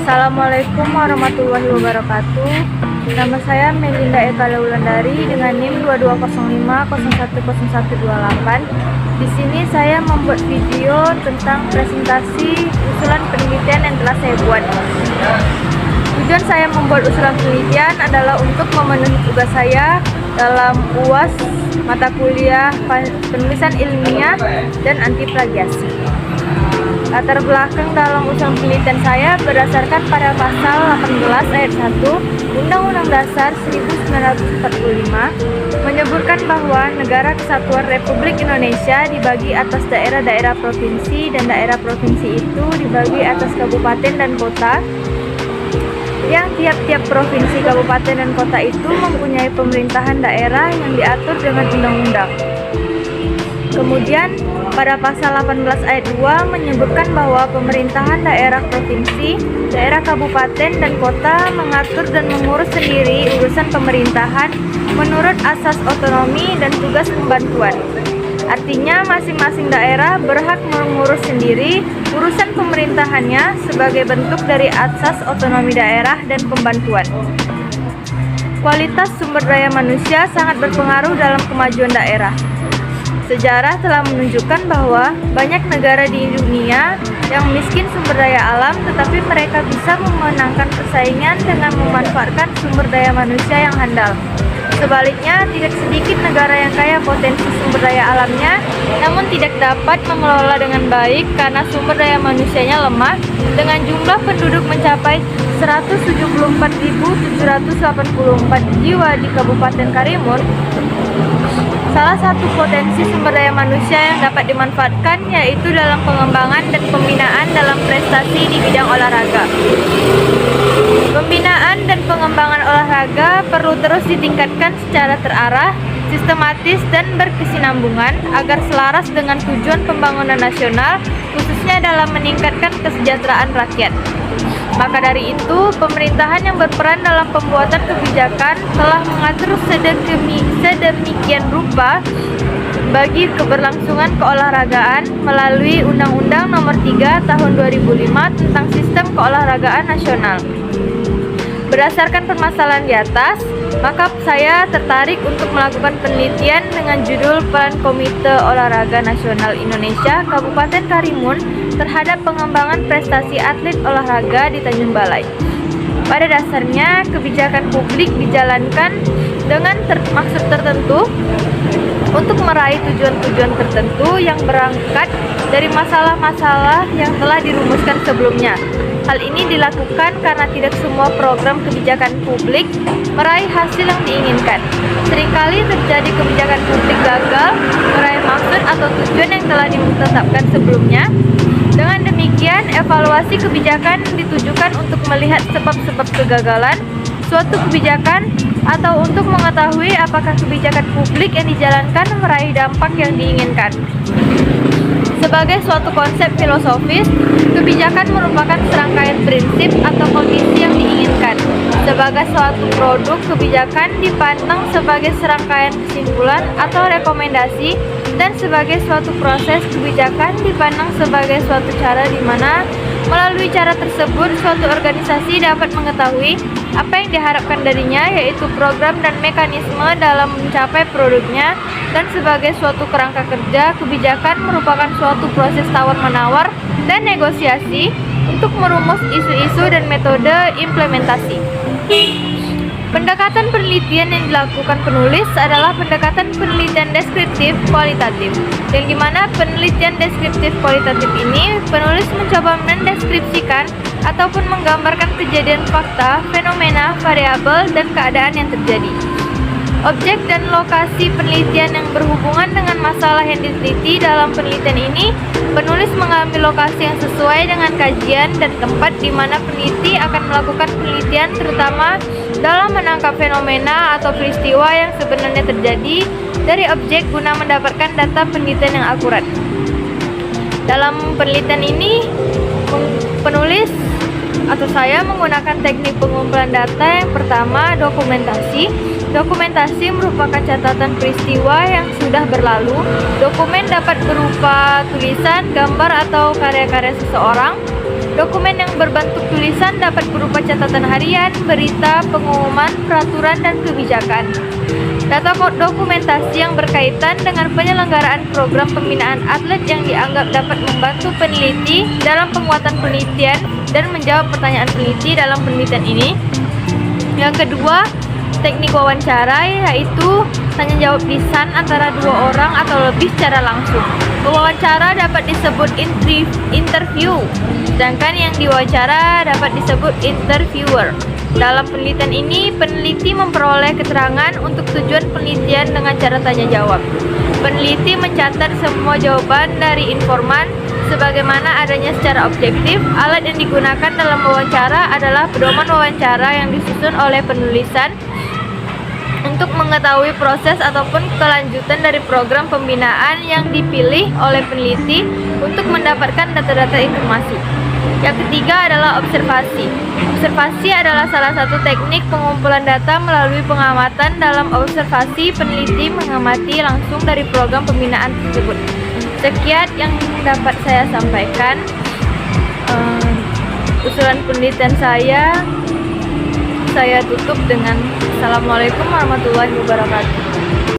Assalamualaikum warahmatullahi wabarakatuh. Nama saya Melinda Eka Laulandari dengan NIM 2205010128. Di sini saya membuat video tentang presentasi usulan penelitian yang telah saya buat. Tujuan saya membuat usulan penelitian adalah untuk memenuhi tugas saya dalam UAS mata kuliah penulisan ilmiah dan anti plagiasi. Latar belakang dalam usulan penelitian saya berdasarkan pada pasal 18 ayat 1 Undang-Undang Dasar 1945 menyebutkan bahwa Negara Kesatuan Republik Indonesia dibagi atas daerah-daerah provinsi dan daerah provinsi itu dibagi atas kabupaten dan kota, yang tiap-tiap provinsi, kabupaten, dan kota itu mempunyai pemerintahan daerah yang diatur dengan undang-undang. Kemudian pada pasal 18 ayat 2 menyebutkan bahwa pemerintahan daerah provinsi, daerah kabupaten, dan kota mengatur dan mengurus sendiri urusan pemerintahan menurut asas otonomi dan tugas pembantuan. Artinya masing-masing daerah berhak mengurus sendiri urusan pemerintahannya sebagai bentuk dari asas otonomi daerah dan pembantuan. Kualitas sumber daya manusia sangat berpengaruh dalam kemajuan daerah. Sejarah telah menunjukkan bahwa banyak negara di dunia yang miskin sumber daya alam, tetapi mereka bisa memenangkan persaingan dengan memanfaatkan sumber daya manusia yang handal. Sebaliknya, tidak sedikit negara yang kaya potensi sumber daya alamnya, namun tidak dapat mengelola dengan baik karena sumber daya manusianya lemah, dengan jumlah penduduk mencapai 174.784 jiwa di Kabupaten Karimun. Salah satu potensi sumber daya manusia yang dapat dimanfaatkan yaitu dalam pengembangan dan pembinaan dalam prestasi di bidang olahraga. Pembinaan dan pengembangan olahraga perlu terus ditingkatkan secara terarah, sistematis, dan berkesinambungan agar selaras dengan tujuan pembangunan nasional, khususnya dalam meningkatkan kesejahteraan rakyat. Maka dari itu, pemerintahan yang berperan dalam pembuatan kebijakan telah mengatur sedemikian rupa bagi keberlangsungan keolahragaan melalui Undang-Undang Nomor 3 Tahun 2005 tentang Sistem Keolahragaan Nasional. Berdasarkan permasalahan di atas, maka saya tertarik untuk melakukan penelitian dengan judul Peran Komite Olahraga Nasional Indonesia Kabupaten Karimun terhadap pengembangan prestasi atlet olahraga di Tanjung Balai. Pada dasarnya, kebijakan publik dijalankan dengan maksud tertentu untuk meraih tujuan-tujuan tertentu yang berangkat dari masalah-masalah yang telah dirumuskan sebelumnya. Hal ini dilakukan karena tidak semua program kebijakan publik meraih hasil yang diinginkan. Seringkali terjadi kebijakan publik gagal meraih maksud atau tujuan yang telah ditetapkan sebelumnya. Dengan demikian, evaluasi kebijakan ditujukan untuk melihat sebab-sebab kegagalan suatu kebijakan atau untuk mengetahui apakah kebijakan publik yang dijalankan meraih dampak yang diinginkan. Sebagai suatu konsep filosofis, kebijakan merupakan serangkaian prinsip atau kondisi yang diinginkan. Sebagai suatu produk, kebijakan dipandang sebagai serangkaian kesimpulan atau rekomendasi, dan sebagai suatu proses, kebijakan dipandang sebagai suatu cara di mana melalui cara tersebut suatu organisasi dapat mengetahui apa yang diharapkan darinya, yaitu program dan mekanisme dalam mencapai produknya. Dan sebagai suatu kerangka kerja, kebijakan merupakan suatu proses tawar-menawar dan negosiasi untuk merumus isu-isu dan metode implementasi. Pendekatan penelitian yang dilakukan penulis adalah pendekatan penelitian deskriptif kualitatif, yang dimana penelitian deskriptif kualitatif ini penulis mencoba mendeskripsikan ataupun menggambarkan kejadian fakta, fenomena, variabel, dan keadaan yang terjadi. Objek dan lokasi penelitian yang berhubungan dengan masalah yang diteliti dalam penelitian ini, penulis mengambil lokasi yang sesuai dengan kajian dan tempat di mana peneliti akan melakukan penelitian, terutama dalam menangkap fenomena atau peristiwa yang sebenarnya terjadi dari objek guna mendapatkan data penelitian yang akurat. Dalam penelitian ini, penulis atau saya menggunakan teknik pengumpulan data. Yang pertama, dokumentasi. Dokumentasi merupakan catatan peristiwa yang sudah berlalu. Dokumen dapat berupa tulisan, gambar, atau karya-karya seseorang. Dokumen yang berbentuk tulisan dapat berupa catatan harian, berita, pengumuman, peraturan, dan kebijakan. Data dokumentasi yang berkaitan dengan penyelenggaraan program pembinaan atlet yang dianggap dapat membantu peneliti dalam penguatan penelitian dan menjawab pertanyaan peneliti dalam penelitian ini. Yang kedua, teknik wawancara, yaitu tanya jawab lisan antara dua orang atau lebih secara langsung. Wawancara dapat disebut interview, sedangkan yang diwawancara dapat disebut interviewer. Dalam penelitian ini, peneliti memperoleh keterangan untuk tujuan penelitian dengan cara tanya jawab. Peneliti mencatat semua jawaban dari informan sebagaimana adanya secara objektif. Alat yang digunakan dalam wawancara adalah pedoman wawancara yang disusun oleh penulisan untuk mengetahui proses ataupun kelanjutan dari program pembinaan yang dipilih oleh peneliti untuk mendapatkan data-data informasi. Yang ketiga adalah observasi. Observasi adalah salah satu teknik pengumpulan data melalui pengamatan. Dalam observasi, peneliti mengamati langsung dari program pembinaan tersebut. Sekian yang dapat saya sampaikan. Usulan penelitian saya tutup dengan Assalamualaikum warahmatullahi wabarakatuh.